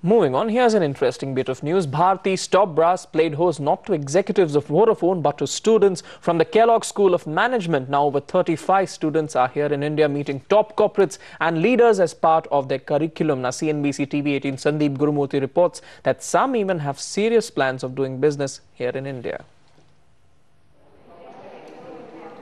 Moving on, here's an interesting bit of news. Bharti's top brass played host not to executives of Vodafone but to students from the Kellogg School of Management. Now over 35 students are here in India meeting top corporates and leaders as part of their curriculum. Now CNBC TV 18 Sandeep Gurumurthy reports that some even have serious plans of doing business here in India.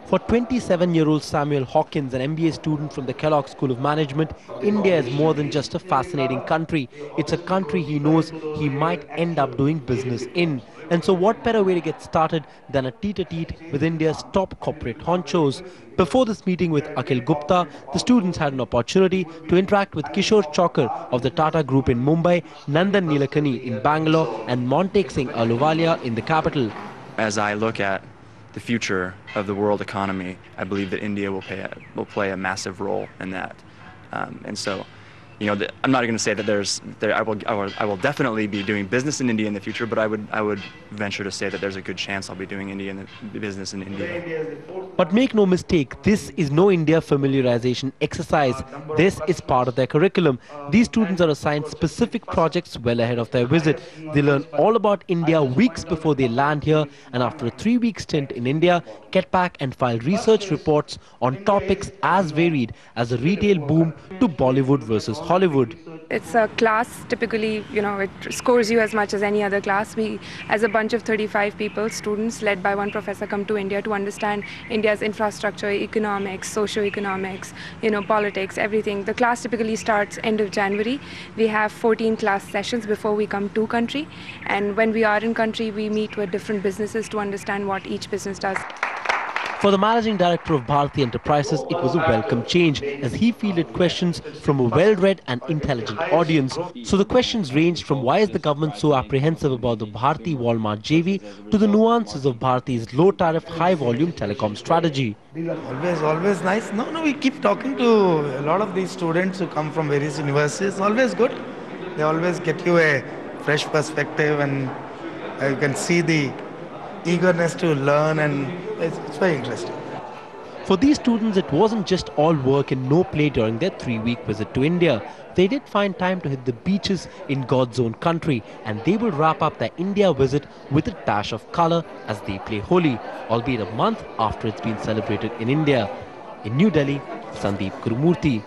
For 27-year-old Samuel Hawkins, an MBA student from the Kellogg School of Management, India is more than just a fascinating country. It's a country he knows he might end up doing business in. And so what better way to get started than a tete-a-tete with India's top corporate honchos? Before this meeting with Akhil Gupta, the students had an opportunity to interact with Kishore Chokar of the Tata Group in Mumbai, Nandan Nilekani in Bangalore and Montek Singh Ahluwalia in the capital. As I look at the future of the world economy, I believe that India will play a massive role in that. And so, I'm not going to say that I will definitely be doing business in India in the future, but I would venture to say that there's a good chance I'll be doing business in India. But make no mistake, this is no India familiarization exercise. This is part of their curriculum. These students are assigned specific projects well ahead of their visit. They learn all about India weeks before they land here, and after a 3-week stint in India, get back and file research reports on topics as varied as the retail boom to Bollywood versus Hollywood. It's a class, typically, it scores you as much as any other class. We, as a bunch of 35 people, students led by one professor, come to India to understand India's infrastructure, economics, socio-economics, politics, everything. The class typically starts end of January. We have 14 class sessions before we come to country. And when we are in country, we meet with different businesses to understand what each business does. For the managing director of Bharti Enterprises, it was a welcome change as he fielded questions from a well-read and intelligent audience. So the questions ranged from why is the government so apprehensive about the Bharti-Walmart JV to the nuances of Bharti's low-tariff, high-volume telecom strategy. Always nice. No, we keep talking to a lot of these students who come from various universities. Always good. They always get you a fresh perspective, and you can see the eagerness to learn, and it's very interesting. For these students, it wasn't just all work and no play during their 3-week visit to India. They did find time to hit the beaches in God's own country, and they will wrap up their India visit with a dash of colour as they play Holi, albeit a month after it's been celebrated in India. In New Delhi, Sandeep Gurumurthy.